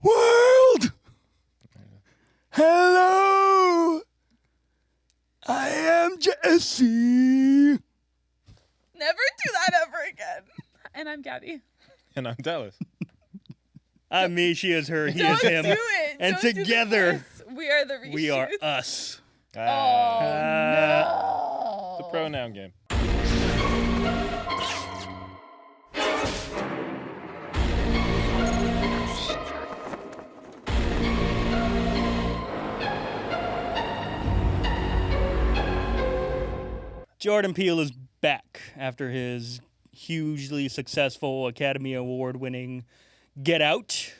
World! Hello! I am Jesse. Never do that ever again. And I'm Gaby. And I'm Dallas. I'm me, she is her, he Don't is him. do it. And Don't together, do this. We are the Reshoots. we are us. Oh, no. It's a pronoun game. Jordan Peele is back after his hugely successful Academy Award-winning Get Out.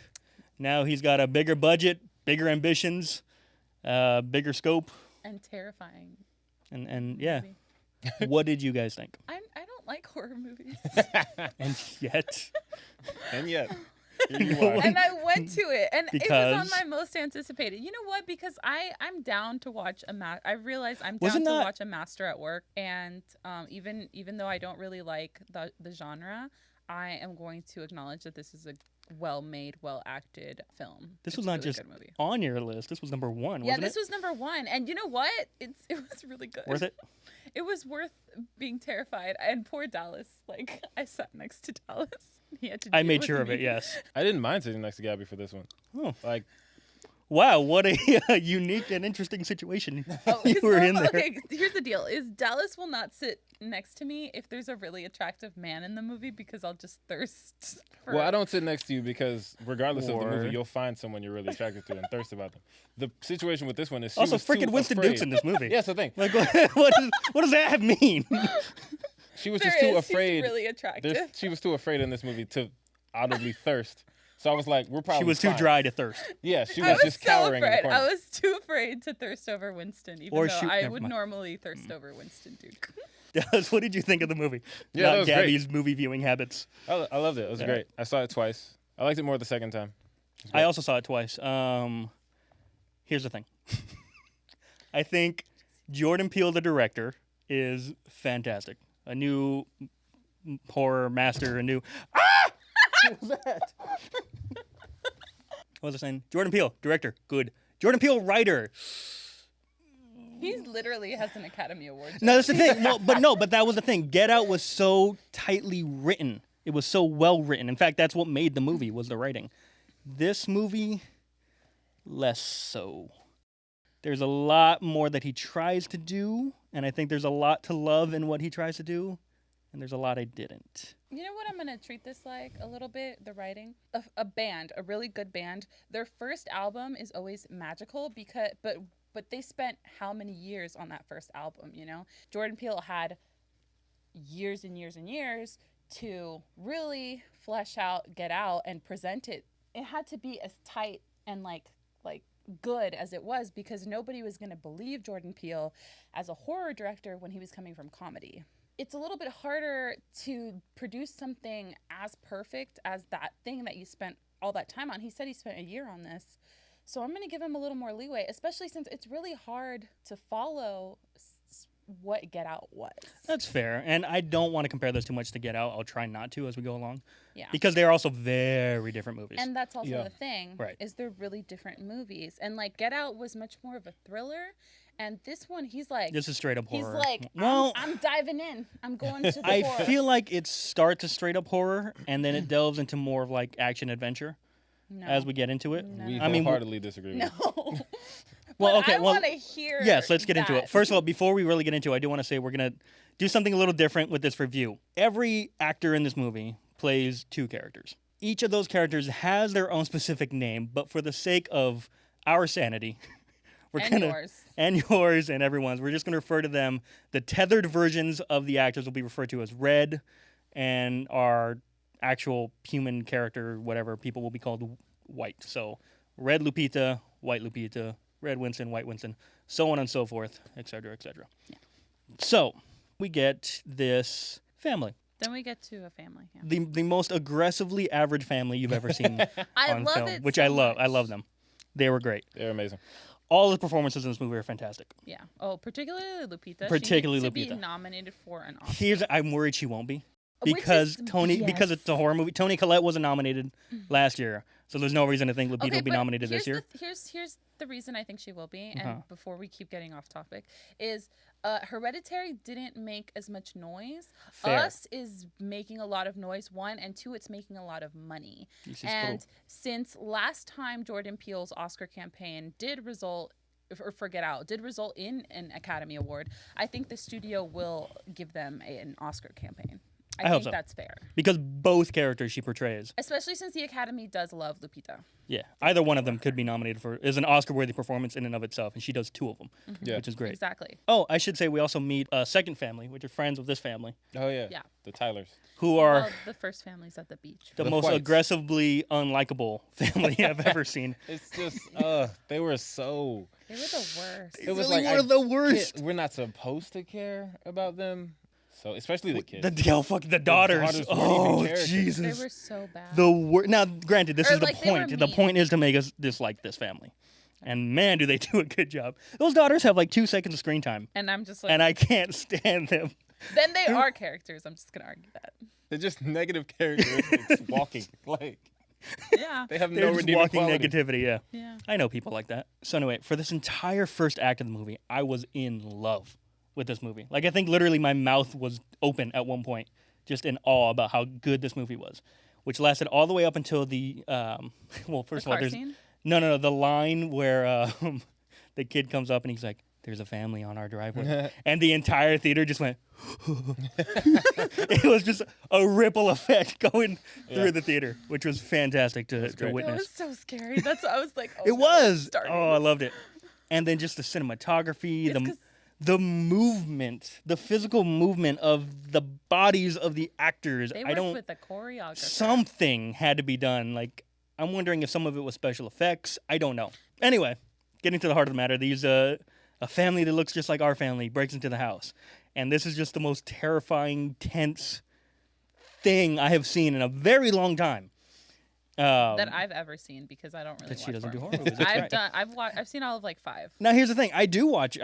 Now he's got a bigger budget, bigger ambitions, bigger scope. And terrifying. And yeah. movie. What did you guys think? I don't like horror movies. And yet. Here you are. And I went to it, and it Because- was on my most anticipated. You know what? Because I'm down to watch I realized I'm Wasn't down to that- watch a master at work, and even though I don't really like the genre, I am going to acknowledge that this is a well-made, well-acted film. This It's was a not really just good movie. on your list. This was number one, Yeah, wasn't this it? was number one, and you know what? It was really good. Worth it? It was worth being terrified. And poor Dallas, like I sat next to Dallas. He had to. I deal made with sure of me. it, yes. I didn't mind sitting next to Gaby for this one. Oh. Like, Wow, what a unique and interesting situation Oh, you it's were in normal- there. Okay, here's the deal: is Dallas will not sit next to me if there's a really attractive man in the movie because I'll just thirst. For well, I don't sit next to you because regardless of the Or- movie, you'll find someone you're really attracted to and thirst about them. The situation with this one is she Also, was too freaking Winston afraid. Duke's in this movie. Yeah, that's the thing. Like, what does that mean? She was There just too is, afraid. He's really attractive. She was too afraid in this movie to audibly thirst. So I was like, we're probably She was too fine. dry to thirst. Yeah, she I was was just so cowering in the afraid. corner. I was too afraid to thirst over Winston, even Or though shoot- I never would mind. normally thirst over Winston Duke. Dallas, what did you think of the movie? Yeah, Not that was great. Gabby's movie viewing habits. I loved it. It was Yeah. great. I saw it twice. I liked it more the second time. It was I great. also saw it twice. Here's the thing. I think Jordan Peele, the director, is fantastic. A new horror master, a new... Ah! What was that? What was I saying? Jordan Peele, director, good. Jordan Peele, writer. He literally has an Academy Award. No, that's the thing. But that was the thing. Get Out was so tightly written. It was so well written. In fact, that's what made the movie, was the writing. This movie, less so. There's a lot more that he tries to do, and I think there's a lot to love in what he tries to do, and there's a lot I didn't. You know what I'm going to treat this like a little bit? The writing. A band, a really good band, their first album is always magical but they spent how many years on that first album, you know? Jordan Peele had years and years and years to really flesh out Get Out and present it. It had to be as tight and like good as it was because nobody was going to believe Jordan Peele as a horror director when he was coming from comedy. It's a little bit harder to produce something as perfect as that thing that you spent all that time on. He said he spent a year on this. So I'm going to give him a little more leeway, especially since it's really hard to follow what Get Out was. That's fair, and I don't want to compare those too much to Get Out. I'll try not to as we go along. Yeah. Because they're also very different movies. And that's also Yeah. the thing, Right. is they're really different movies. And like Get Out was much more of a thriller, and this one he's like This is straight up he's horror. like well, I'm diving in. I'm going to the I horror. feel like it starts as straight up horror, and then it delves into more of like action adventure no. as we get into it. No. We I mean, wholeheartedly disagree. No. Well, But okay, I well, want to hear Yes, let's get into that. it. First of all, before we really get into it, I do want to say we're going to do something a little different with this review. Every actor in this movie plays two characters. Each of those characters has their own specific name, but for the sake of our sanity, we're And gonna yours. and yours and everyone's, we're just going to refer to them. The tethered versions of the actors will be referred to as Red, and our actual human character, whatever, people will be called White. So Red Lupita, White Lupita, Red Winston, White Winston, so on and so forth, et cetera, et cetera. Yeah. So we get this family, Then we get to a family. Yeah. the most aggressively average family you've ever seen I on love film, it which so I love. I much. love them. They were great. They're amazing. All the performances in this movie are fantastic. Yeah. Oh, particularly Lupita. Particularly she needs to Lupita. be nominated for an Oscar. I'm worried she won't be. Which Because is because it's a horror movie. Toni Collette wasn't nominated last year, So there's no reason to think Lupita Okay, will be but nominated this year. Here's the reason I think she will be, and Uh-huh. before we keep getting off topic, is Hereditary didn't make as much noise. Fair. Us is making a lot of noise, one, and two, it's making a lot of money. This is And true. since last time Jordan Peele's Oscar campaign did result, or for Get Out, did result in an Academy Award, I think the studio will give them an Oscar campaign. I hope think so. that's fair. Because both characters she portrays. Especially since the Academy does love Lupita. Yeah. Either one of them could be nominated for is an Oscar-worthy performance in and of itself, and she does 2 of them, Yeah. which is great. Exactly. Oh, I should say we also meet a second family, which are friends of this family, Oh yeah. Yeah. The Tylers. who are Well, the first family's at the beach. the The most whites. aggressively unlikable family I've ever seen. It's just they were so. They were the worst. It was really like were the worst. We're not supposed to care about them, so especially the kids. The daughters. daughters weren't even Oh characters. Jesus. They were so bad. The Now, granted, this Or, is the like, they were point. The mean. point is to make us dislike this family, and man, do they do a good job. Those daughters have like 2 seconds of screen time, and I'm just like, and I can't stand them. then they are characters. I'm just gonna argue that. They're just negative characteristics walking. Like Yeah. they have They're no just redeeming walking quality. negativity. Yeah. Yeah. I know people like that. So anyway, for this entire first act of the movie, I was in love with this movie. Like I think literally my mouth was open at one point, just in awe about how good this movie was, which lasted all the way up until the well, first of all, car there's scene? no the line where the kid comes up and he's like, "There's a family on our driveway," and the entire theater just went. It was just a ripple effect going through the theater, which was fantastic to great. That witness. was so scary. That's I was like, oh, It no, was. it's starting. Oh, I loved it. And then just the cinematography, It's 'cause- the movement, the physical movement of the bodies of the actors. They I worked don't. with a choreographer. Something had to be done. Like I'm wondering if some of it was special effects. I don't know. Anyway, getting to the heart of the matter, these a family that looks just like our family breaks into the house, and this is just the most terrifying, tense thing I have seen in a very long time. that I've ever seen because I don't really. That she watch doesn't do horror horror movies. That's right. I've seen all of like 5. Now here's the thing: I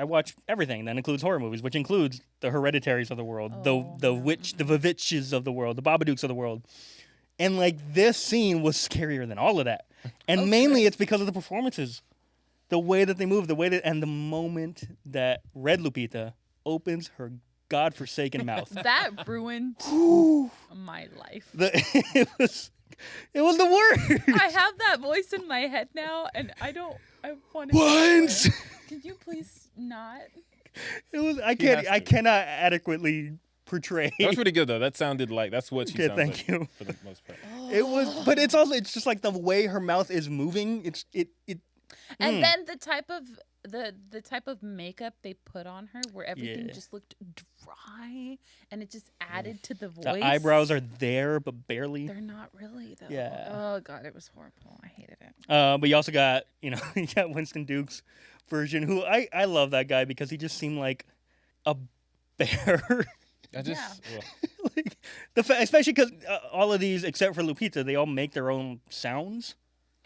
watch everything that includes horror movies, which includes the Hereditaries of the world, Oh, the Vivitches of the world, the Babadooks of the world, and like this scene was scarier than all of that, and Okay. mainly it's because of the performances, the way that they move, and the moment that Red Lupita opens her godforsaken mouth. That ruined my life. It was the worst. I have that voice in my head now, and I want to. Once. Can you please not? It was. I has to. cannot adequately portray. That was pretty good though. That sounded like that's what she Okay, sounds thank like you. for the most part. It was, but it's just like the way her mouth is moving. And then the type of makeup they put on her, where everything Yeah. just looked dry, and it just added to the voice. The eyebrows are there, but barely. They're not really though. Yeah. Oh god, it was horrible. I hated it. But you also got, you got Winston Duke's version, who I love that guy because he just seemed like a bear. I just Like especially because all of these, except for Lupita, they all make their own sounds.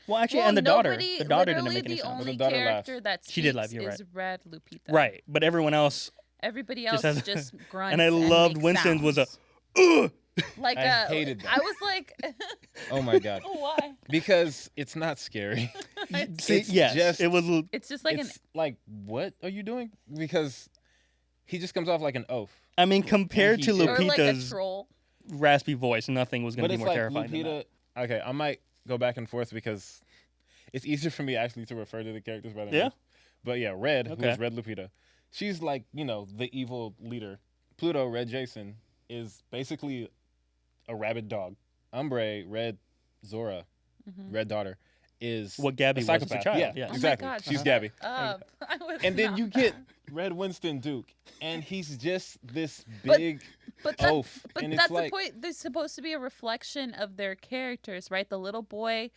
Well, actually, and the daughter didn't literally make any the sounds. only The daughter character laughed. that She did speaks laugh, you're is Red Lupita. Right, but everyone else, Everybody Just else has- just grunts. and I loved makes Winston's was a. sounds. Like I hated that. I was like, oh my god. why? Because it's not scary. See, It's yes, just- it was. It's just like It's like, what are you doing? Because he just comes off like an oaf. I mean, compared he to did. or like a Lupita's troll. raspy voice, nothing was going But to be it's more like terrifying than that. Lupita. Okay, I might go back and forth because it's easier for me actually to refer to the characters by their Yeah? names. But yeah, Red, Okay. who's Red Lupita, she's like, the evil leader. Pluto, Red Jason, is basically a rabid dog. Umbre, Red Zora, Red Daughter, is What Gaby a was as a psychopath. child, Yeah, yes. Oh my exactly. God, She's shut Gaby. I was And then not- you get Red Winston Duke, and he's just this But- big But that, oaf. But and that's it's like, the point. They're supposed to be a reflection of their characters, right? The little boy,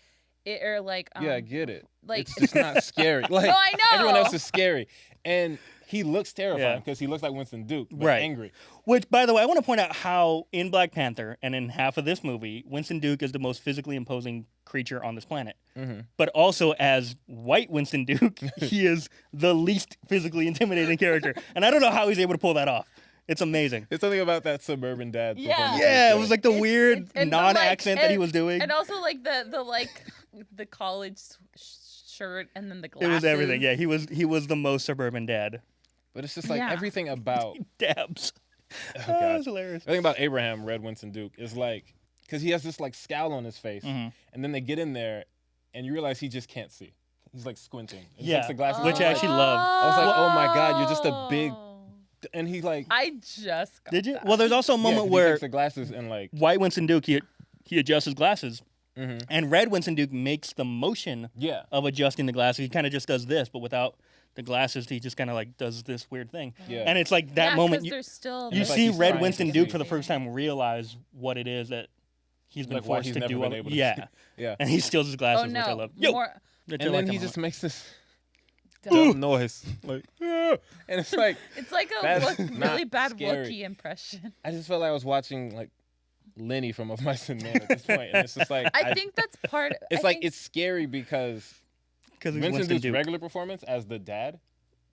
or like yeah, I get it. like- It's just not scary. Like I know. everyone else is scary, and he looks Yeah. terrifying because he looks like Winston Duke, but Right. angry. Which, by the way, I want to point out how in Black Panther and in half of this movie, Winston Duke is the most physically imposing creature on this planet. Mm-hmm. But also, as white Winston Duke, he is the least physically intimidating character. And I don't know how he's able to pull that off. It's amazing. It's something about that suburban dad. Yeah. performance. Yeah, it was like the weird and the, non-accent that he and- was doing. And also like the college shirt and then the glasses. It was everything. Yeah, he was the most suburban dad. But it's just like Yeah. everything about Dabs. oh, Oh, God. it was hilarious. everything about Abraham Red Winston Duke is like because he has this like scowl on his face, Mhm. and then they get in there, and you realize he just can't see. He's like squinting. And he Yeah. takes the glasses Which off, I actually loved. I was like, oh my God, you're just a big. And he like. I just got Did you? that. Well, there's also a yeah, moment 'cause he where takes the glasses and like. White Winston Duke he adjusts his glasses, Mhm. and Red Winston Duke makes the motion Yeah. of adjusting the glasses. He kind of just does this, but without the glasses, he just kind of like does this weird thing. Yeah. And it's like that Yeah, moment 'cause you, there's still you It's like see he's Red trying Winston to Duke see. for the first time realize what it is that he's been Like why forced he's to never do. been All, able to yeah, see. Yeah. and he steals his glasses, Oh which I no! love. Yo, More. which I And like then that he moment. just makes this Dumb. dumb noise, like, "Ah," and it's like It's like a That's really not bad scary. Wookiee impression. I just felt like I was watching like Lenny from Of Mice and Men at this point, and it's just like I think that's part. it's I like think- it's scary because because he's Winston Winston Duke's Duke. regular performance as the dad,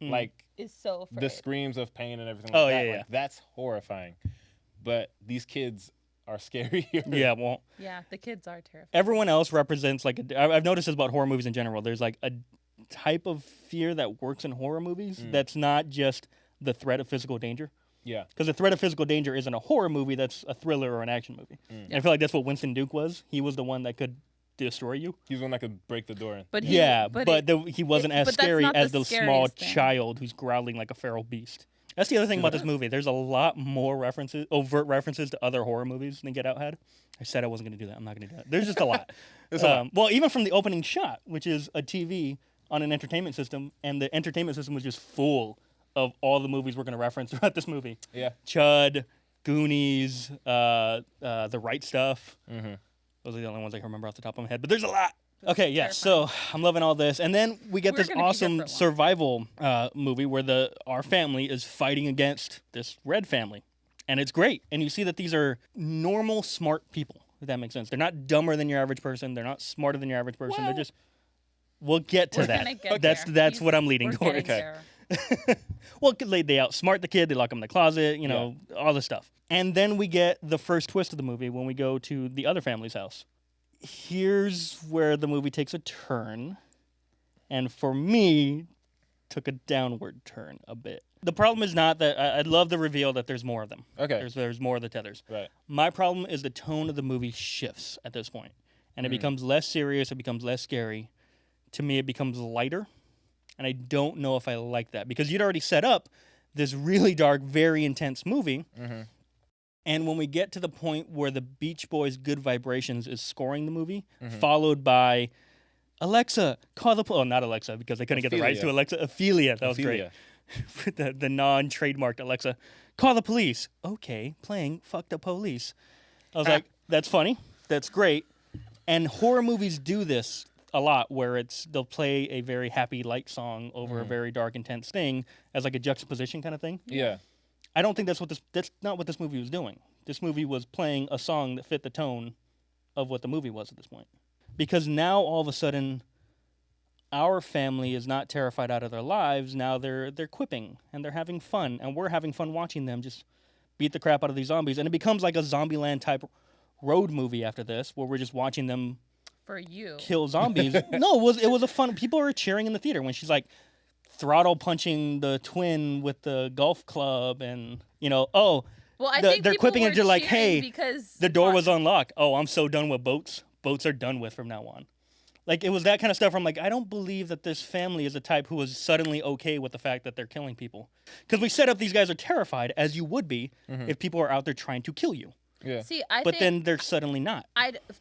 Mhm. like is so the afraid. screams of pain and everything. Oh, like yeah, that, yeah. like, that's horrifying. But these kids are scary. Yeah, well, Yeah, the kids are terrified. everyone else represents like I've noticed this about horror movies in general. There's like a type of fear that works in horror movies that's not just the threat of physical danger. Yeah. Because the threat of physical danger isn't a horror movie, that's a thriller or an action movie. And I feel like that's what Winston Duke was. He was the one that could destroy you. He's the one that could break the door in. But He wasn't as but that's scary not as the the small scariest thing. child who's growling like a feral beast. That's the other thing about this movie. There's a lot more overt references to other horror movies than Get Out had. I said I wasn't going to do that. I'm not going to do that. There's just a lot. There's a lot. Well, even from the opening shot, which is a TV on an entertainment system, and the entertainment system was just full of all the movies we're going to reference throughout this movie. Yeah. Chud, Goonies, The Right Stuff. Mhm. Those are the only ones I can remember off the top of my head. But there's a lot. Okay, yeah. So I'm loving all this, and then we get We're this gonna be here for a awesome long survival movie where our family is fighting against this red family, and it's great. And you see that these are normal, smart people. If that makes sense, they're not dumber than your average person. They're not smarter than your average person. Well, They're just. We'll get to We're that. gonna get That's there. that's what I'm leading We're towards. getting there. Well, they outsmart the kid, they lock him in the closet, you know, all this stuff. And then we get the first twist of the movie when we go to the other family's house. Here's where the movie takes a turn, and for me, took a downward turn a bit. The problem is not that I love the reveal that there's more of them. Okay. There's more of the tethers. Right. My problem is the tone of the movie shifts at this point, and it becomes less serious. It becomes less scary. To me, it becomes lighter, and I don't know if I like that because you'd already set up this really dark, very intense movie. Mhm. And when we get to the point where the Beach Boys' "Good Vibrations" is scoring the movie, Mm-hmm. followed by Alexa, call the oh, not Alexa because they couldn't get the rights to Ophelia. Alexa. Ophelia, that was great. the non-trademarked Alexa, call the police. Okay, playing "Fuck the Police." I was like, that's funny, that's great. And horror movies do this a lot, where they'll play a very happy light song over a very dark, intense thing as like a juxtaposition kind of thing. Yeah. I don't think that's not what this movie was doing. This movie was playing a song that fit the tone of what the movie was at this point. Because now all of a sudden our family is not terrified out of their lives. Now they're quipping and they're having fun, and we're having fun watching them just beat the crap out of these zombies, and it becomes like a Zombieland type road movie after this where we're just watching them For you. kill zombies. No, it was a fun. People were cheering in the theater when she's like throttle punching the twin with the golf club, and Well, I think they're people quipping were and you're like, cheering hey, because the door was unlocked. Oh, I'm so done with boats. Boats are done with from now on. Like, it was that kind of stuff where I'm like, I don't believe that this family is the type who is suddenly okay with the fact that they're killing people. Because we set up these guys are terrified, as you would be if people are out there trying to kill you. Yeah. See, I But think then they're suddenly not.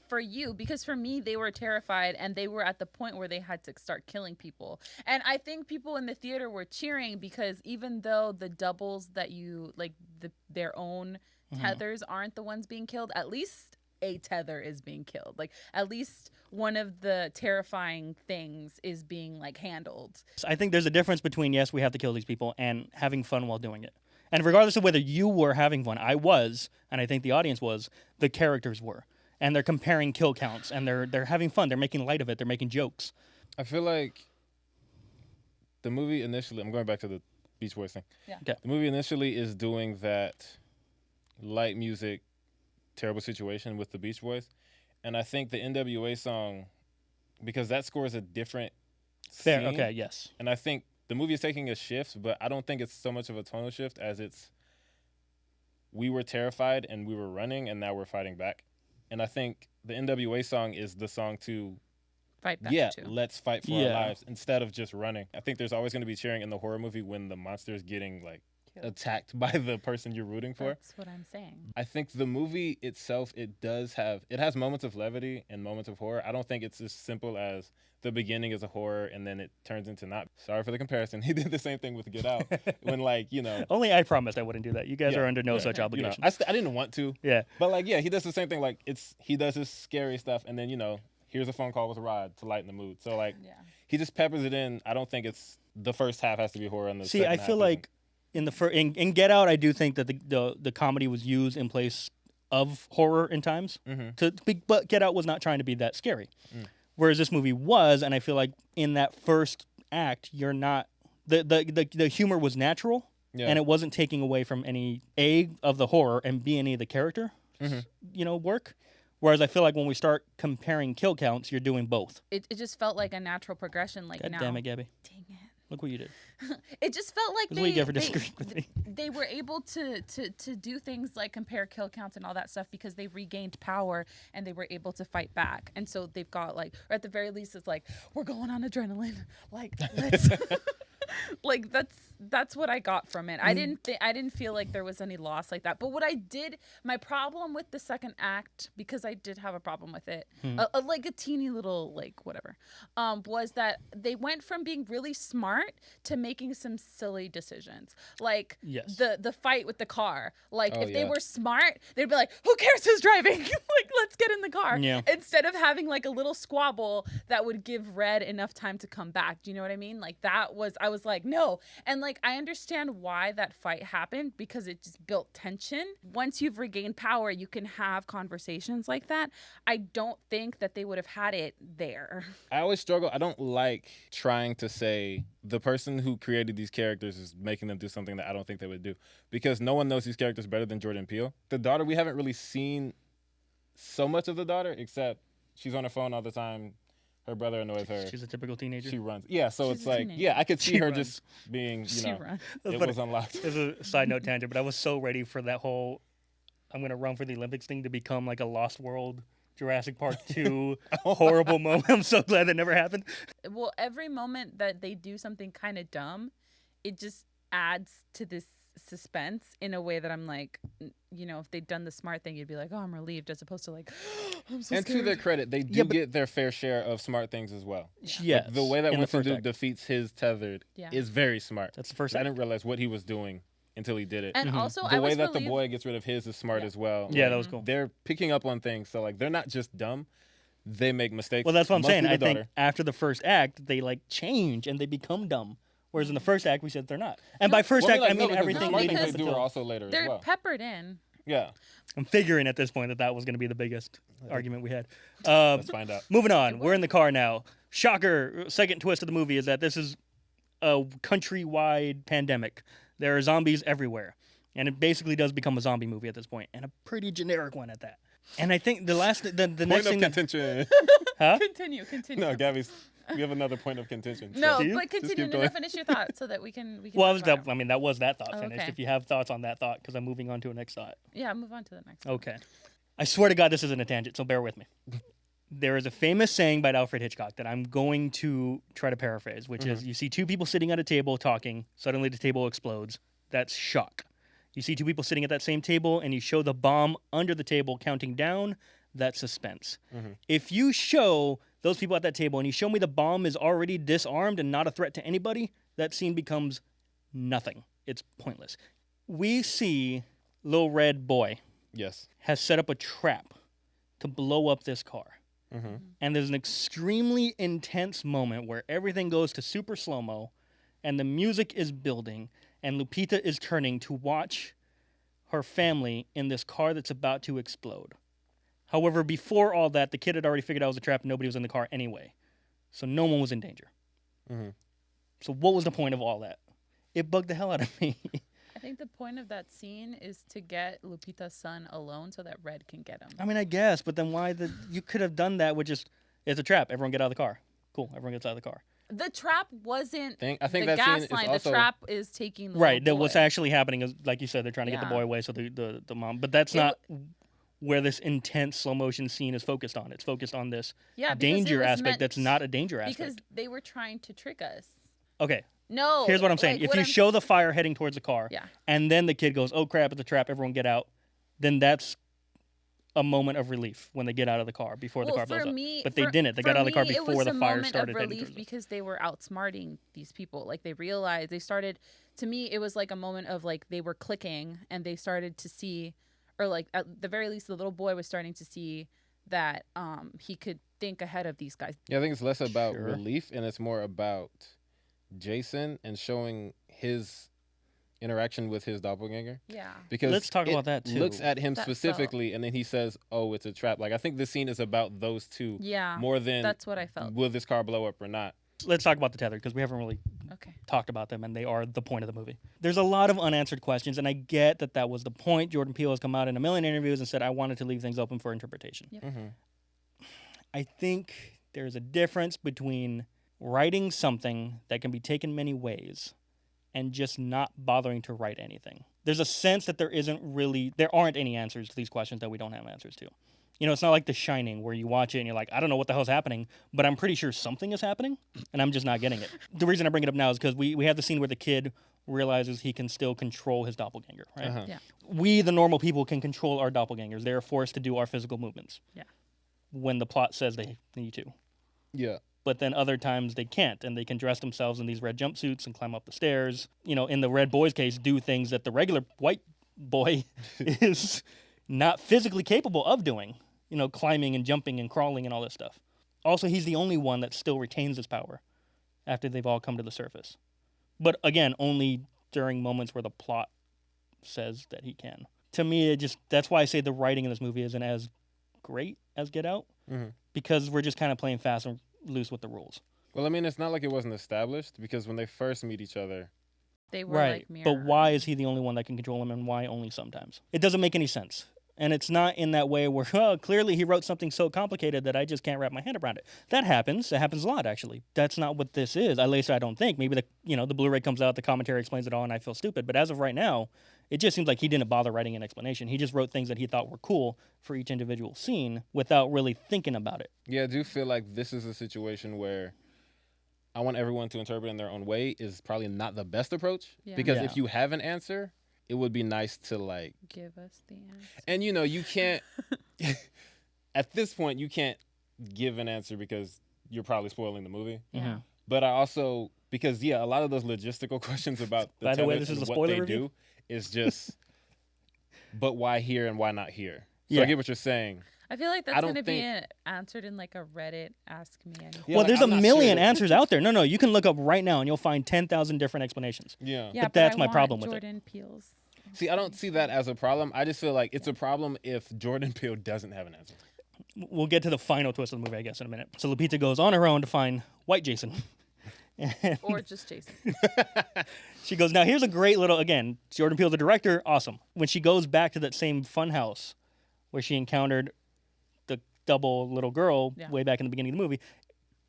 for you, because for me they were terrified and they were at the point where they had to start killing people. And I think people in the theater were cheering because even though the doubles that you like their own tethers aren't the ones being killed, at least a tether is being killed. Like at least one of the terrifying things is being like handled. So I think there's a difference between, yes, we have to kill these people, and having fun while doing it. And regardless of whether you were having fun, I was, and I think the audience was, the characters were. And they're comparing kill counts, and they're having fun. They're making light of it. They're making jokes. I feel like the movie initially, I'm going back to Beach Boys thing. Yeah. Okay. The movie initially is doing that light music, terrible situation with the Beach Boys. And I think the NWA song, because that score is a different Fair. scene, Okay. Yes. and I think the movie is taking a shift, but I don't think it's so much of a tonal shift as it's we were terrified and we were running and now we're fighting back. And I think the NWA song is the song to Fight back too. let's fight for Yeah. our lives instead of just running. I think there's always going to be cheering in the horror movie when the monster is getting like Killed. attacked by the person you're rooting for. That's what I'm saying. I think the movie itself, it has moments of levity and moments of horror. I don't think it's as simple as the beginning is a horror and then it turns into not. Sorry for the comparison. He did the same thing with Get Out when Only I promised I wouldn't do that. You guys Yeah, are under no yeah. such obligation. I didn't want to, Yeah. but he does the same thing. He does his scary stuff and then here's a phone call with Rod to lighten the mood. So Yeah. he just peppers it in. I don't think it's the first half has to be horror and the See, second I half feel isn't. like in Get Out, I do think that the comedy was used in place of horror in times. But Get Out was not trying to be that scary, whereas this movie was, and I feel like in that first act, you're not the humor was natural, Yeah. and it wasn't taking away from any of the horror and any of the character, work. Whereas I feel like when we start comparing kill counts, you're doing both. It just felt like a natural progression. Like God now, damn it, Gabby! dang it. Look what you did. It just felt like This is what you get for disagreeing with me. they were able to do things like compare kill counts and all that stuff because they regained power and they were able to fight back. And so they've got or at the very least, it's like we're going on adrenaline. Like let's. Like that's what I got from it. I didn't feel like there was any loss like that. But what I did, my problem with the second act, because I did have a problem with it, like a teeny little whatever, was that they went from being really smart to making some silly decisions. Like Yes. the fight with the car. Like Oh, if they yeah. were smart, they'd be like, "Who cares who's driving? Let's get in the car." Yeah. Instead of having a little squabble that would give Red enough time to come back. Do you know what I mean? I was like, no. And I understand why that fight happened because it just built tension. Once you've regained power, you can have conversations like that. I don't think that they would have had it there. I always struggle. I don't like trying to say the person who created these characters is making them do something that I don't think they would do because no one knows these characters better than Jordan Peele. The daughter, we haven't really seen so much of the daughter except she's on her phone all the time. Her brother annoys her. She's a typical teenager. She runs. Yeah, so She's it's a teenager. I could see She her runs. just being, She run. That's it funny. was unlocked. It's a side note tangent, but I was so ready for that whole I'm gonna run for the Olympics thing to become like a Lost World, Jurassic Park 2 horrible moment. I'm so glad that never happened. Well, every moment that they do something kind of dumb, it just adds to this suspense in a way that I'm like, if they'd done the smart thing, you'd be like, oh, I'm relieved, as opposed to I'm so And scared. to their credit, they do Yeah, but- get their fair share of smart things as well. Yes. The way that in the Winston first Duke act. defeats his tethered Yeah. is very smart. That's the first I act. didn't realize what he was doing until he did it. And also, The I way was that the relieved. boy gets rid of his is smart Yeah. as well. Yeah, that was cool. They're picking up on things, so they're not just dumb. They make mistakes. Well, that's what I'm Mostly saying. the I think daughter. after the first act, they change and they become dumb. Whereas in the first act, we said they're not. And by first Well, act, I no, mean because everything the smart leading things up they do are until. also later as They're well. peppered in. Yeah, I'm figuring at this point that was going to be the biggest argument we had. let's find out. Moving on, we're in the car now. Shocker! Second twist of the movie is that this is a countrywide pandemic. There are zombies everywhere, and it basically does become a zombie movie at this point, and a pretty generic one at that. And I think the next Point thing of that contention. huh? Continue. No, Gabby's. We have another point of contention. No, Do you? but continue. keep No, going. finish your thought so that we can. Well, talk about it. that was that thought Oh, finished. okay. If you have thoughts on that thought, because I'm moving on to a next thought. Yeah, move on to the next one. Okay. I swear to God, this isn't a tangent, so bear with me. There is a famous saying by Alfred Hitchcock that I'm going to try to paraphrase, which is you see two people sitting at a table talking, suddenly the table explodes. That's shock. You see two people sitting at that same table, and you show the bomb under the table counting down. That's suspense. If you show those people at that table and you show me the bomb is already disarmed and not a threat to anybody, that scene becomes nothing. It's pointless. We see Lil Red Boy Yes. has set up a trap to blow up this car. And there's an extremely intense moment where everything goes to super slow-mo and the music is building and Lupita is turning to watch her family in this car that's about to explode. However, before all that, the kid had already figured out it was a trap and nobody was in the car anyway. So no one was in danger. So what was the point of all that? It bugged the hell out of me. I think the point of that scene is to get Lupita's son alone so that Red can get him. I mean, I guess, but then why you could have done that with just, it's a trap. Everyone get out of the car. Cool. Everyone gets out of the car. The trap wasn't I think the that scene gas is line. also... The trap is taking the Right. little What's boy. actually happening is, like you said, they're trying to get the boy away. So the mom, but that's not where this intense slow motion scene is focused on. It's focused on this danger aspect. That's not a danger aspect. Because they were trying to trick us. Okay. No. Here's what I'm saying. If you show the fire heading towards the car, and then the kid goes, "Oh crap, it's a trap! Everyone get out," then that's a moment of relief when they get out of the car before the car blows up. But they didn't. They got out of the car before the fire started. It was a moment of relief because they were outsmarting these people. Like they realized they started. To me, it was like a moment of like they were clicking and they started to see, or like at the very least, the little boy was starting to see that he could think ahead of these guys. Yeah, I think it's less about relief and it's more about Jason and showing his interaction with his doppelganger. Yeah. Because let's talk about that too. Looks at him specifically and then he says, "Oh, it's a trap." Like I think this scene is about those two more than that's what I felt. Will this car blow up or not? Let's talk about the tether because we haven't really talked about them and they are the point of the movie. There's a lot of unanswered questions and I get that was the point. Jordan Peele has come out in a million interviews and said, "I wanted to leave things open for interpretation." Yep. I think there's a difference between writing something that can be taken many ways and just not bothering to write anything. There's a sense that there aren't any answers to these questions that we don't have answers to. You know, it's not like The Shining where you watch it and you're like, I don't know what the hell's happening, but I'm pretty sure something is happening and I'm just not getting it. The reason I bring it up now is because we have the scene where the kid realizes he can still control his doppelganger, right? Yeah. We, the normal people, can control our doppelgangers. They are forced to do our physical movements. Yeah. When the plot says they need to. Yeah. But then other times they can't, and they can dress themselves in these red jumpsuits and climb up the stairs. You know, in the red boy's case, do things that the regular white boy is not physically capable of doing. You know, climbing and jumping and crawling and all this stuff. Also, he's the only one that still retains his power after they've all come to the surface. But again, only during moments where the plot says that he can. To me, that's why I say the writing in this movie isn't as great as Get Out, because we're just kind of playing fast and loose with the rules. Well, I mean, it's not like it wasn't established because when they first meet each other, they were like mirror. But why is he the only one that can control him, and why only sometimes? It doesn't make any sense. And it's not in that way where, clearly he wrote something so complicated that I just can't wrap my head around it. That happens. It happens a lot, actually. That's not what this is. At least I don't think. Maybe the Blu-ray comes out, the commentary explains it all, and I feel stupid. But as of right now, it just seems like he didn't bother writing an explanation. He just wrote things that he thought were cool for each individual scene without really thinking about it. Yeah, I do feel like this is a situation where I want everyone to interpret in their own way is probably not the best approach. Yeah. Because if you have an answer, it would be nice to like give us the answer. And you can't at this point you can't give an answer because you're probably spoiling the movie. Yeah. But I also because a lot of those logistical questions about the By the way, this is a spoiler review. Is just but why here and why not here? So Yeah. I get what you're saying. I feel like that's going to be answered in like a Reddit Ask Me Anything. Yeah, well, there's a million answers out there. No, you can look up right now and you'll find 10,000 different explanations. Yeah. But that's my problem with Jordan it. Peele's. See, I don't see that as a problem. I just feel like it's a problem if Jordan Peele doesn't have an answer. We'll get to the final twist of the movie, I guess, in a minute. So Lupita goes on her own to find white Jason. Or just Jason. She goes, now here's a great little, again, Jordan Peele, the director, awesome. When she goes back to that same fun house where she encountered the double little girl way back in the beginning of the movie,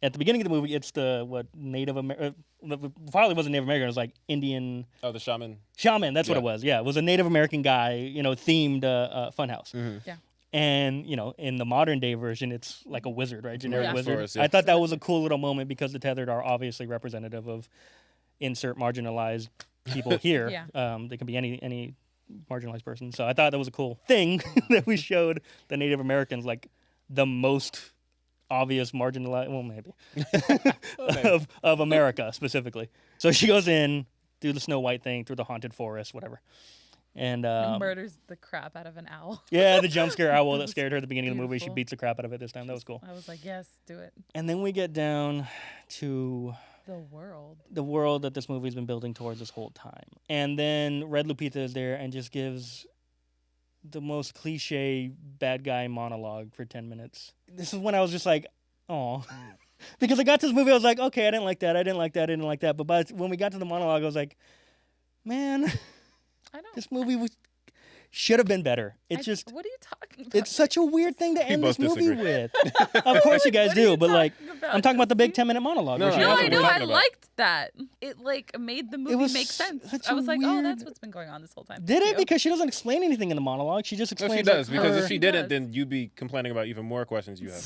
at the beginning of the movie, it's the, Native American, probably wasn't Native American, it was like Indian. Oh, the shaman. Shaman, that's what it was. Yeah, it was a Native American guy, themed funhouse. Mm-hmm. Yeah. And, in the modern day version, it's like a wizard, right? Generic wizard. Forest, yeah. I thought that was a cool little moment because the tethered are obviously representative of insert marginalized people here. Yeah. They can be any marginalized person. So I thought that was a cool thing that we showed the Native Americans, like the most obvious marginalized, well, maybe, of America specifically. So she goes in, through the Snow White thing, through the haunted forest, whatever. And murders the crap out of an owl. Yeah, the jump scare owl that scared her at the beginning of the movie. She beats the crap out of it this time. That was cool. I was like, yes, do it. And then we get down to the world that this movie's been building towards this whole time. And then Red Lupita is there and just gives the most cliche bad guy monologue for 10 minutes. This is when I was just like, oh. Because I got to this movie, I was like, okay, I didn't like that. But when we got to the monologue, I was like, Man, I don't. this movie should have been better. It's just, What are you talking about? it's such a weird thing to end both this movie disagree. with. Of course you guys What are you do, but like, talking about, I'm talking about the big Jesse? 10-minute monologue. No, where she no, No, has I what a- know. we're I talking about. liked that. It like made the movie was make sense. such I was a like, oh, weird- that's what's been going on this whole time. Did Thank it? you. Because she doesn't explain anything in the monologue. She just No, explains she does, like, because her- if she She didn't, does. then you'd be complaining about even more questions you have.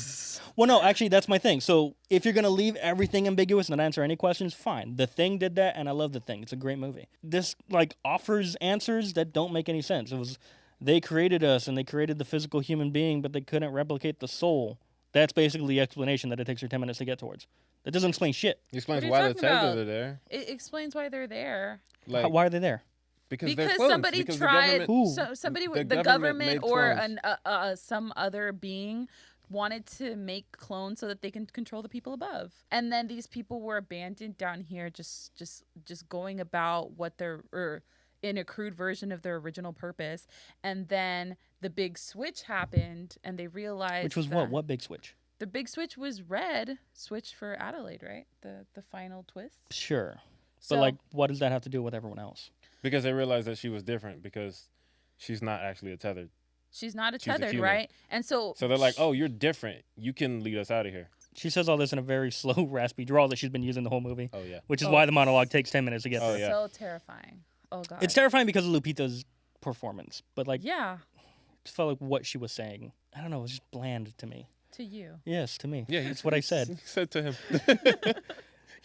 Well, no, actually, that's my thing. So if you're gonna leave everything ambiguous and not answer any questions, fine. The Thing did that, and I love The Thing. It's a great movie. This like offers answers that don't make any sense. It was they created us and they created the physical human being, but they couldn't replicate the soul. That's basically the explanation that it takes her 10 minutes to get towards. That doesn't explain shit. He explains What are why you the talking tethers about? are there. It explains why they're there. Like, Why are they there? because they're Because clones. somebody because the tried. government- Who? Somebody, The the government government made or clones. some other being wanted to make clones so that they can control the people above. And then these people were abandoned down here, just going about what they're or in a crude version of their original purpose. And then the big switch happened, and they realized Which was that what? What big switch? The big switch was red. Switch for Adelaide, right? The final twist. Sure. So, But like, what does that have to do with everyone else? Because they realized that she was different because she's not actually a tethered. she's not a she's a tethered, human. right? And so So they're like, oh, you're different. You can lead us out of here. She says all this in a very slow, raspy drawl that she's been using the whole movie, Oh, yeah. which is Oh. why the monologue takes 10 minutes to get Oh, through. yeah. so terrifying. Oh god. It's terrifying because of Lupita's performance, but like, Yeah, it felt like what she was saying. I don't know, it was just bland to me. to you. Yes, to me. Yeah, That's what I said. He said to him.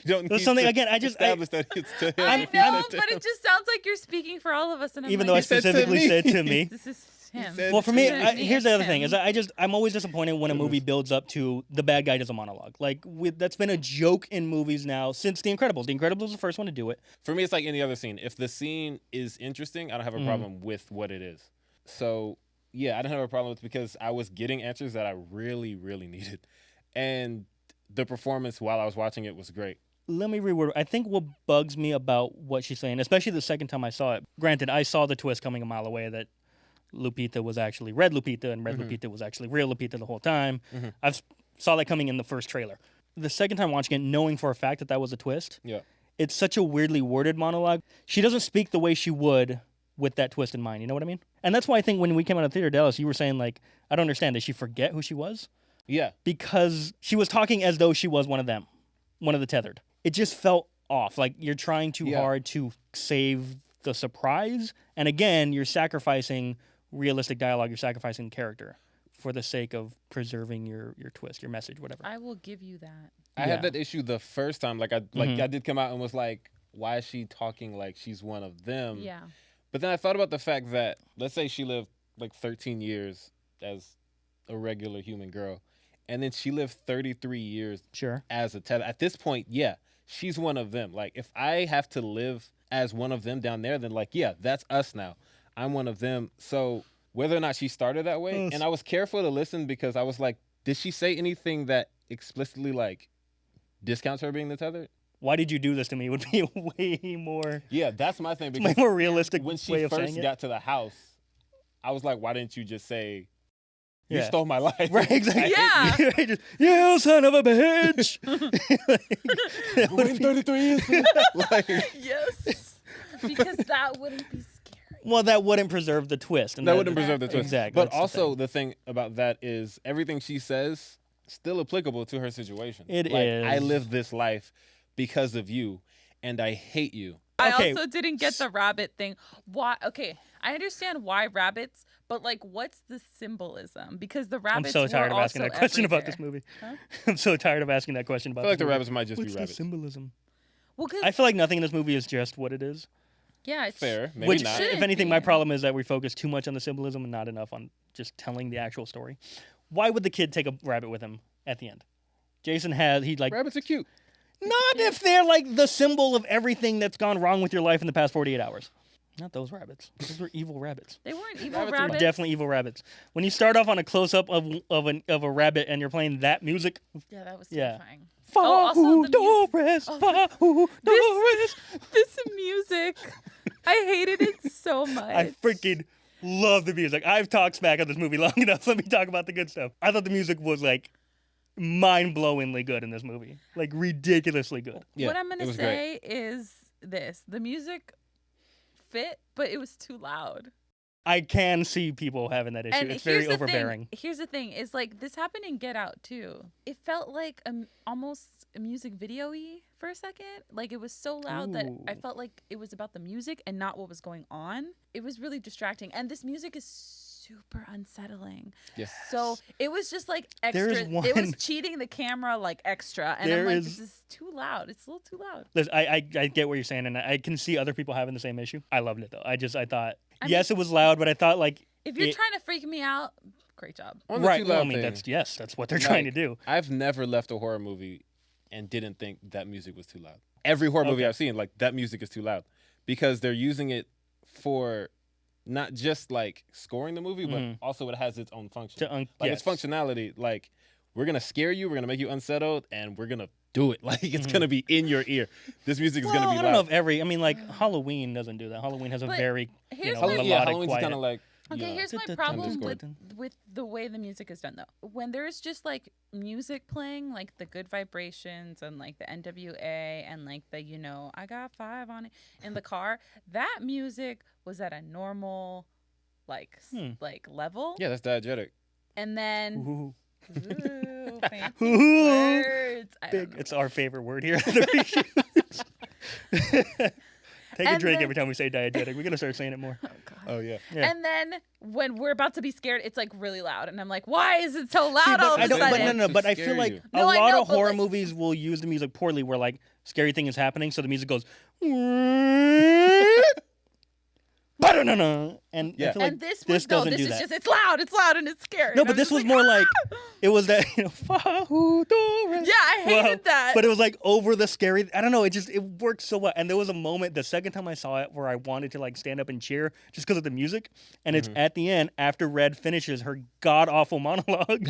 You don't There's need something to again. I establish that it's to him. I You said know, to but him. it just sounds like you're speaking for all of us, and I'm Even though I like, He said to specifically me. said to me. this is him. said Well, for me, to me, here's the it's other thing: him. is I'm always disappointed when a movie builds up to the bad guy does a monologue. Like that's been a joke in movies now since The Incredibles. The Incredibles was the first one to do it. For me, it's like any other scene. If the scene is interesting, I don't have a problem with what it is. So, yeah, I don't have a problem with it because I was getting answers that I really, really needed. And the performance while I was watching it was great. Let me reword. I think what bugs me about what she's saying, especially the second time I saw it. Granted, I saw the twist coming a mile away that Lupita was actually Red Lupita and Red Lupita was actually real Lupita the whole time. I saw that coming in the first trailer. The second time watching it, knowing for a fact that that was a twist, Yeah. it's such a weirdly worded monologue. She doesn't speak the way she would with that twist in mind. You know what I mean? And that's why I think when we came out of theater, Dallas, you were saying like, I don't understand. Did she forget who she was? Yeah. Because she was talking as though she was one of them, one of the tethered. It just felt off. Like you're trying too Yeah. hard to save the surprise. And again, you're sacrificing realistic dialogue. You're sacrificing character for the sake of preserving your twist, your message, whatever. I will give you that. I Yeah. had that issue the first time. Like I did come out and was like, why is she talking like she's one of them? Yeah. But then I thought about the fact that, let's say she lived like 13 years as a regular human girl, and then she lived 33 years Sure. as a tether. At this point, yeah, she's one of them. Like, if I have to live as one of them down there, then like, yeah, that's us now. I'm one of them. So whether or not she started that way, Yes. and I was careful to listen because I was like, did she say anything that explicitly like discounts her being the tethered? Why did you do this to me? Would be a way more, Yeah, that's my thing. way Because more realistic when she way of first saying it. got to the house, I was like, why didn't you just say, you Yeah. stole my life? Right, exactly. Yeah. Right, just, you son of a bitch. You waited 33 years. Like, Yes. Because that wouldn't be scary. Well, that wouldn't preserve the twist. And that wouldn't preserve the twist. Exactly. But that's the also, thing. the thing about that is everything she says still applicable to her situation. It like, is. I live this life because of you, and I hate you. Okay. I also didn't get the rabbit thing. Why? Okay, I understand why rabbits, but like, what's the symbolism? Because the I'm rabbits. so tired were of asking also that question about this everywhere. movie. Huh? I'm so tired of asking that question I about feel like this the movie. rabbits might just What's be the rabbits. symbolism? Well, 'cause- I feel like nothing in this movie is just what it is. yeah, it's Fair, maybe Which, not. Shouldn't if anything, be. my problem is that we focus too much on the symbolism and not enough on just telling the actual story. Why would the kid take a rabbit with him at the end? Jason has, he like, Rabbits are cute. not if they're like the symbol of everything that's gone wrong with your life in the past 48 hours. Not those rabbits. Those were evil rabbits. They weren't evil Rabbits are rabbits. Definitely evil rabbits. When you start off on a close up of a rabbit and you're playing that music, Yeah, that was Yeah. terrifying. Oh, also the music- Faudores, Oh, Faudores. This music, I hated it so much. I freaking love the music. I've talked smack on this movie long enough. Let me talk about the good stuff. I thought the music was like mind-blowingly good in this movie. Like ridiculously good. Yeah, what I'm it gonna was say is this: the music fit, but it was too loud. I can see people having that issue. And It's very here's the overbearing. Here's the thing: is like this happened in Get Out too. It felt like almost a music video-y for a second. Like it was so loud that I Ooh. felt like it was about the music and not what was going on. It was really distracting, and this music is super unsettling. Yes. So it was just like extra. There's It one- was cheating the camera like extra, and I'm There like, is- this is too loud. It's a little too loud. Listen, I get what you're saying, and I can see other people having the same issue. I loved it though. I thought I yes, it was loud, but I thought like If you're it- trying to freak me out, great job. On the right. too Well, I loud mean, thing, that's what they're trying to like, do. I've never left a horror movie and didn't think that music was too loud. Every horror movie Okay. I've seen, like that music is too loud because they're using it for not just like scoring the movie, Mhm. but also it has its own function. To Like its functionality. Like we're gonna scare you, we're gonna make you unsettled, and we're gonna do it. Like it's gonna be in your ear. This music is Well, gonna be I don't know loud. if every. I mean, like Halloween doesn't do that. Halloween has a But very here's know, my- melodic, yeah, Halloween's quiet. kind of like. Okay, yeah. here's my Dun-dun-dun, problem dun-dun-dun. with the way the music is done though. When there's just like music playing, like the Good Vibrations and like the NWA and like the I got 5 on it in the car, that music was at a normal like like level. Yeah, that's diegetic. And then Ooh, ooh, fancy Ooh. words. I don't big. know. It's our favorite word here. At the Reshoots. Take a And drink then- every time we say diegetic. We're gonna start saying it more. Oh, God. Oh yeah. Yeah. And then when we're about to be scared, it's like really loud, and I'm like, why is it so loud See, all but of I a don't. sudden? But no. To But I scare feel like you. a No, I lot know, of but, horror like- movies will use the music poorly, where like scary thing is happening, so the music goes. Ba-da-na-na. And I Yeah. feel like And this this doesn't this do is that. just it's loud and it's scary. No, And but I'm this just was like, more like "Ah!" it was that Fa-hu-do-re. Yeah, I hated that. But it was like over the scary. I don't know. It worked so well. And there was a moment the second time I saw it where I wanted to like stand up and cheer just because of the music. And it's at the end after Red finishes her god awful monologue,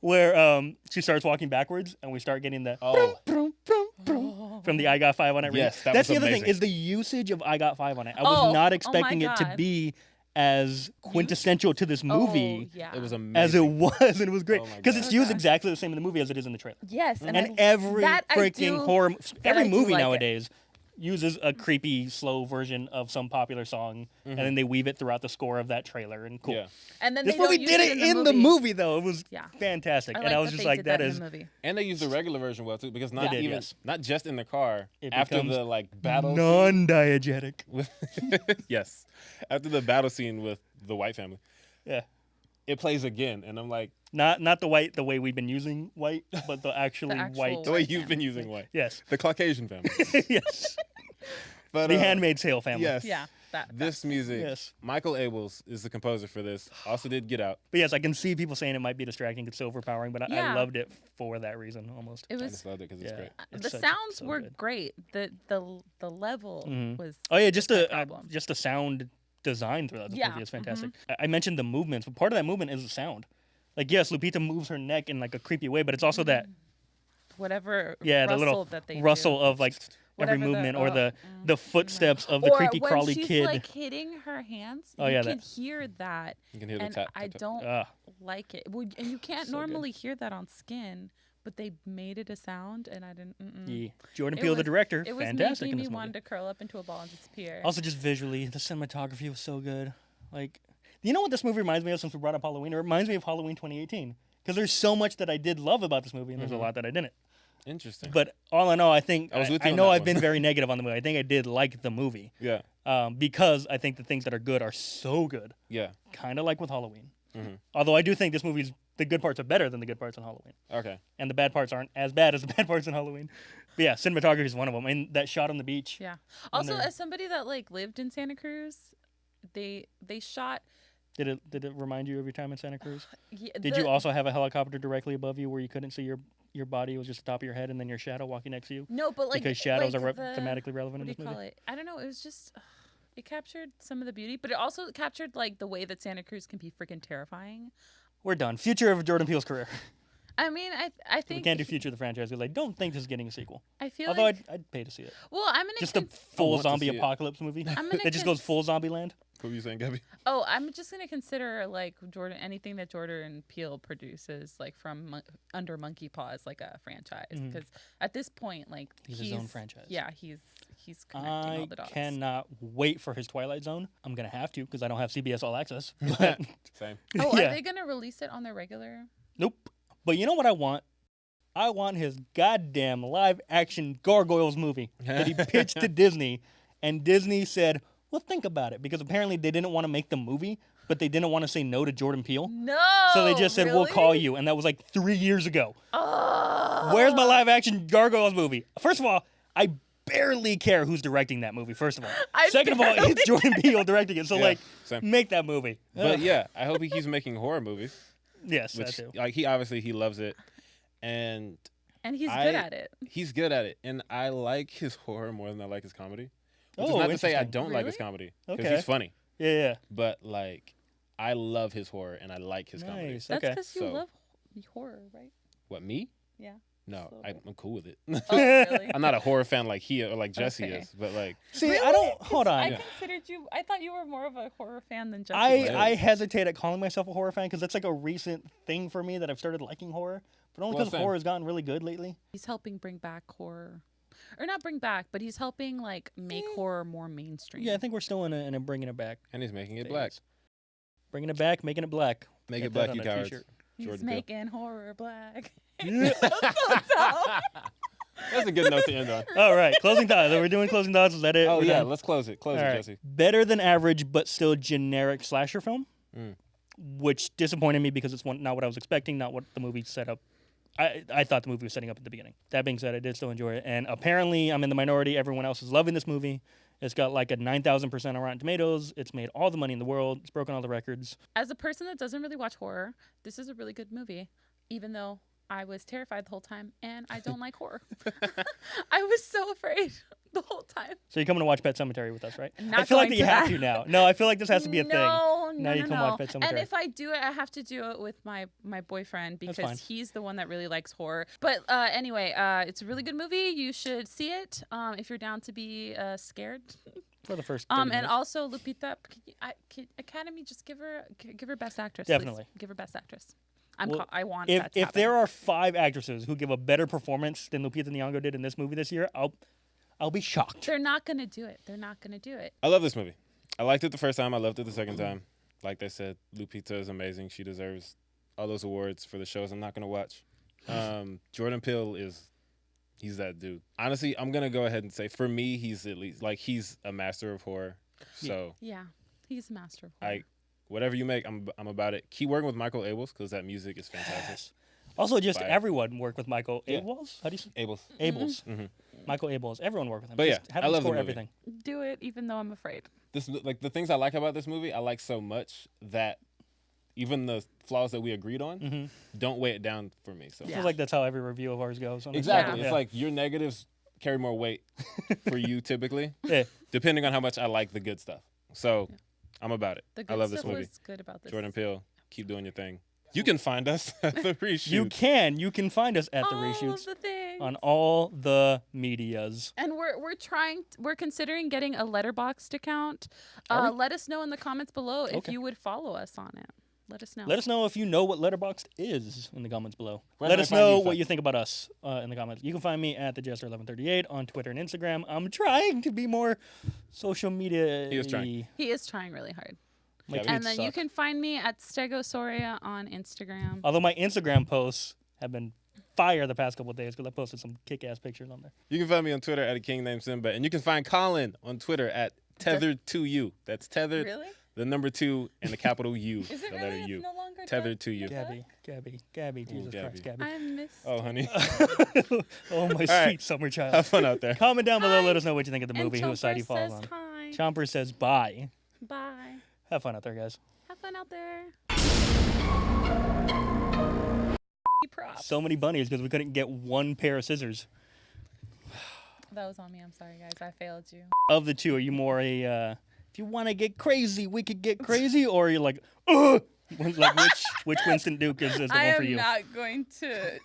where she starts walking backwards and we start getting the Oh. brum, brum, brum, from the I Got 5 on it. Yes, that That's was the other amazing. thing is the usage of I Got 5 on it. I Oh, was oh not my expecting it to God. be as quintessential to this movie. Oh, yeah. It was amazing. As it was, and it was great Oh my because God. it's Oh used gosh. exactly the same in the movie as it is in the trailer. Yes, And I- every that I freaking do- horror, every I do movie like it. nowadays uses a creepy, slow version of some popular song, and then they weave it throughout the score of that trailer. And cool. Yeah. and then This they don't movie use did it in the movie, though. It was Yeah. fantastic, I and like I was that just they like, did that in is. the movie. And they used the regular version well too, because not did, even yes. not just in the car. It After becomes the like battle scene Non-diegetic. with yes, after the battle scene with the white family, Yeah. it plays again, and I'm like, Not the white the way we've been using white, but the actually actual white. the way White you've been family. using white, Yes. the Caucasian family. Yes. But The Handmaid's Tale family. yes, Yeah, that This music, Yes. Michael Abels is the composer for this. Also did Get Out. But yes, I can see people saying it might be distracting. It's so overpowering, but I Yeah. loved it for that reason almost. it I was. just loved it because it's Yeah. great. It's The such- sounds so were good. great. The level Mhm. was. Oh yeah, just my the problem. just the sound design throughout the Yeah, movie is fantastic. I mentioned the movements, but part of that movement is the sound. Like yes, Lupita moves her neck in like a creepy way, but it's also that Whatever. yeah, the rustle little that they rustle do. of like every Whatever the- movement or oh, the footsteps of the or creepy when crawly she's kid. like hitting her hands. Oh, you yeah, can that- hear that, You can hear the and tap. I tap, tap. don't Ah, like it. Well, and you can't So good. normally hear that on skin, but they made it a sound, and I didn't. yeah. Jordan It Peele, the was- director, It was fantastic making in me this movie. want to curl up into a ball and disappear. Also, just visually, the cinematography was so good. Like, you know what this movie reminds me of since we brought up Halloween? It reminds me of Halloween 2018. Because there's so much that I did love about this movie, and there's a lot that I didn't. Interesting. But all in all, I think I was with I you on know that I've one. been very negative on the movie. I think I did like the movie yeah, because I think the things that are good are so good. yeah. Kind of like with Halloween. Mhm. Although I do think this movie's the good parts are better than the good parts in Halloween, Okay. and the bad parts aren't as bad as the bad parts in Halloween. But yeah, cinematography is one of them. And that shot on the beach. Yeah. when Also, they're- as somebody that like lived in Santa Cruz, they shot. Did it remind you of your time in Santa Cruz? Yeah, Did you also have a helicopter directly above you where you couldn't see your body? It was just the top of your head and then your shadow walking next to you? No, but like Because shadows like are the- thematically relevant What in do you this call movie. it? I don't know. It was just. It captured some of the beauty, but it also captured like the way that Santa Cruz can be freaking terrifying. We're done. Future of Jordan Peele's career. I mean, I We think can't do future of the franchise because I don't think this is getting a sequel. I feel Although like I'd pay to see it. well, I'm gonna Just a con- full want to zombie see it. apocalypse movie I'm gonna that just goes full zombie land. What were you saying, Gaby? Oh, I'm just gonna consider like anything that Jordan Peele produces, like from under Monkey Paw, as like a franchise. Because at this point, like He's his own franchise. Yeah, he's connecting all the dots. I cannot wait for his Twilight Zone. I'm gonna have to because I don't have CBS All Access. But Same. Oh, yeah. are they gonna release it on their regular? Nope. But you know what I want? I want his goddamn live action Gargoyles movie that he pitched to Disney, and Disney said, well, think about it, because apparently they didn't want to make the movie, but they didn't want to say no to Jordan Peele. No. So they just said, really? we'll call you. And that was like 3 years ago. Oh. Where's my live action Gargoyles movie? First of all, I barely care who's directing that movie, first of all. Second of all, it's Jordan Peele directing it. So, same. make that movie. But yeah, I hope he keeps making horror movies. Yes, Which, that too. like, he obviously loves it. And he's good at it. He's good at it. And I like his horror more than I like his comedy. Which is Oh, not to say I interesting. don't like his comedy. Because Okay. he's funny. Yeah. But, like, I love his horror and I like his comedy. Nice. That's Okay. because you So- love horror, right? What, me? Yeah. No, Just a little I'm cool with it. Oh, really? I'm not a horror fan like he or like Jesse Okay. is. But, like, See, Really? I don't. Hold on. I Yeah. considered you. I thought you were more of a horror fan than Jesse. I, was. I hesitate at calling myself a horror fan because that's like a recent thing for me that I've started liking horror. But only Well, because same. horror has gotten really good lately. He's helping bring back horror, or not bring back, but he's helping like make horror more mainstream. Yeah, I think we're still in a bringing it back. and he's making it phase. black. Bringing it back, making it black. Make Get it black, that you on a cowards. t-shirt. He's Jordan Peele. making horror black. Yeah. That's a good note to end on. All right, closing thoughts. We're doing closing thoughts. Is that it? Oh, We're yeah, done? let's close it. Close All it, right. Jesse. Better than average, but still generic slasher film, Mm. which disappointed me because it's not what I was expecting, not what the movie set up. I thought the movie was setting up at the beginning. That being said, I did still enjoy it, and apparently I'm in the minority. Everyone else is loving this movie. It's got like a 9,000% on Rotten Tomatoes. It's made all the money in the world. It's broken all the records. As a person that doesn't really watch horror, this is a really good movie, even though I was terrified the whole time, and I don't like horror. I was so afraid the whole time. So you're coming to watch Pet Cemetery with us, right? Not I feel like going you to have that. to now. No, I feel like this has to be a thing. No, Now you can watch Pet And Sematary. if I do it, I have to do it with my boyfriend fine. because he's the one that really likes horror. But anyway, it's a really good movie. You should see it if you're down to be scared. For the first 30 And minutes. also Lupita Academy, just give her Best Actress. Definitely. Please. Give her Best Actress. Well, I want if that to if happen. there are 5 actresses who give a better performance than Lupita Nyong'o did in this movie this year, I'll be shocked. They're not gonna do it. They're not gonna do it. I love this movie. I liked it the first time. I loved it the second time. Like they said, Lupita is amazing. She deserves all those awards for the shows I'm not going to watch. Jordan Peele he's that dude. Honestly, I'm going to go ahead and say, for me, he's at least, like, he's a master of horror. So, Yeah, he's a master of horror. whatever you make, I'm about it. Keep working with Michael Abels because that music is fantastic. Yes. Also, just Bye. everyone work with Michael Yeah. Abels. How do you say? Abels. Abels. Mhm. Michael Abels. Everyone work with him. But Just yeah, have I him love the score movie. everything. Do it, even though I'm afraid. This, like, the things I like about this movie, I like so much that even the flaws that we agreed on don't weigh it down for me. So I feel like that's how every review of ours goes. honestly. Exactly. Yeah. It's like your negatives carry more weight for you typically, Yeah. depending on how much I like the good stuff. So I'm about it. The I good love this stuff movie. was good about this. Jordan Peele, keep doing your thing. You can find us at the Reshoots. You can find us at the All of Reshoots the things. on all the medias. And we're considering getting a Letterboxd account. Are we? Let us know in the comments below if Okay. you would follow us on it. Let us know. Let us know if you know what Letterboxd is in the comments below. Where Let can I us find know you, what Fud? you think about us in the comments. You can find me at thejester1138 on Twitter and Instagram. I'm trying to be more social media. He is trying. He is trying really hard. My Yeah, tweets And then you suck. can find me at Stegosoria on Instagram. Although my Instagram posts have been fire the past couple of days because I posted some kick-ass pictures on there. You can find me on Twitter at a king named Simba, and you can find Colin on Twitter at tethered to you. That's tethered, Really? the number 2 and the capital U, Is it the really? letter It's U. no longer Tethered to you. Gabby, Jesus Gabby. Christ, Gabby. I miss. Oh, honey. Oh, my right. sweet summer child. Have fun out there. Comment down below. Hi. Let us know what you think of the And movie, whose side Chomper he falls says on. hi. Chomper says bye. Bye. Have fun out there, guys. Have fun out there. Props. So many bunnies because we couldn't get one pair of scissors. That was on me. I'm sorry, guys. I failed you. Of the two, are you more if you want to get crazy, we could get crazy, or you're like, ugh? Like which Winston Duke is the I one for am you? not going to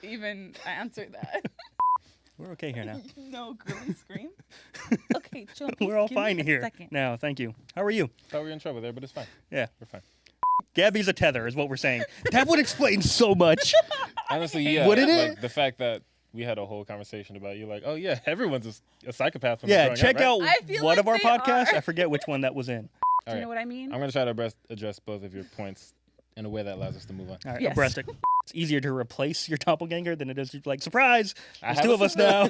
even answer that. We're okay here now. No girly scream. Okay. Okay, Joe, We're all give me fine a here second. now. Thank you. How are you? Thought we were in trouble there, but it's fine. Yeah. We're fine. Gabby's a tether, is what we're saying. That would explain so much. Honestly, yeah. Wouldn't it? Like, the fact that we had a whole conversation about you, like, oh yeah, everyone's a psychopath. When Yeah, they're growing check up, right? out I feel one like of our they podcasts. are. I forget which one that was in. Do you know what I mean? I'm gonna try to address both of your points in a way that allows us to move on. All right, Yes. abreast it. It's easier to replace your doppelganger than it is to like, surprise, I there's have two a of us now.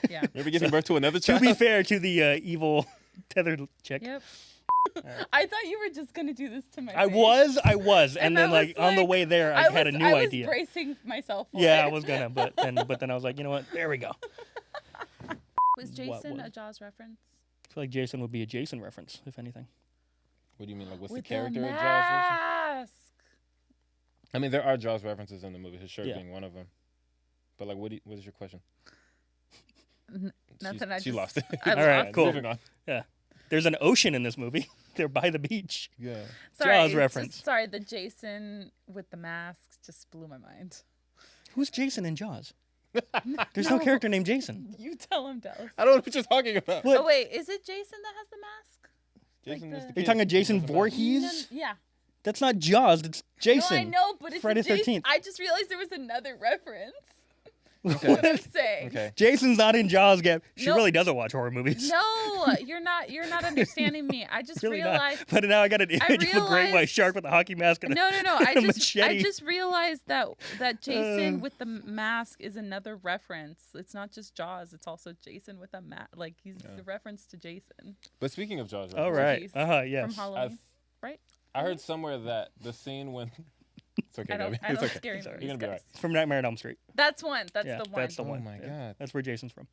Yeah. Maybe giving birth to another To child. be fair to the evil tethered chick. Yep. I thought you were just gonna do this to my I face. was, and And then I like was on the like- way there, I had a new I was idea. bracing myself for Yeah, it. I was gonna, but then I was like, you know what? There we go. Was What Jason was- a Jaws reference? I feel like Jason would be a Jason reference, if anything. What do you mean? Like, what's With the character the of Jaws? Version? mask. I mean, there are Jaws references in the movie. His shirt Yeah. being one of them. But like, what is your question? Nothing. She lost it. I All right, lost cool. it. Moving on. Yeah. There's an ocean in this movie. They're by the beach. Yeah. Sorry, Jaws it's reference. Just, sorry, the Jason with the mask just blew my mind. Who's Jason in Jaws? There's no character named Jason. You tell him, Dallas. I don't know what you're talking about. What? Oh wait, is it Jason that has the mask? Jason Like is the- the Are you talking kid. about Jason Doesn't matter. Voorhees? Yeah. That's not Jaws. That's Jason. No, I know, but it's Friday a Jason. 13th. I just realized there was another reference. Okay. What I'm saying. Okay. Jason's not in Jaws, Gab. She No. really doesn't watch horror movies. No, you're not. You're not understanding me. I just Really realized. not. But now I got an image of a great white realized- shark with a hockey mask and No. I a just machete. realized that Jason with the mask is another reference. It's not just Jaws. It's also Jason with a mask. Like he's the reference to Jason But speaking of Jaws, All references, right. Voorhees Yes. from Halloween, right? I heard somewhere that the scene when it's okay, I don't. Gabby. I It's don't okay. scary You're movies, gonna be guys. right. From Nightmare on Elm Street. That's one. That's Yeah, the one. that's the Oh one. my Yeah. God. That's where Jason's from.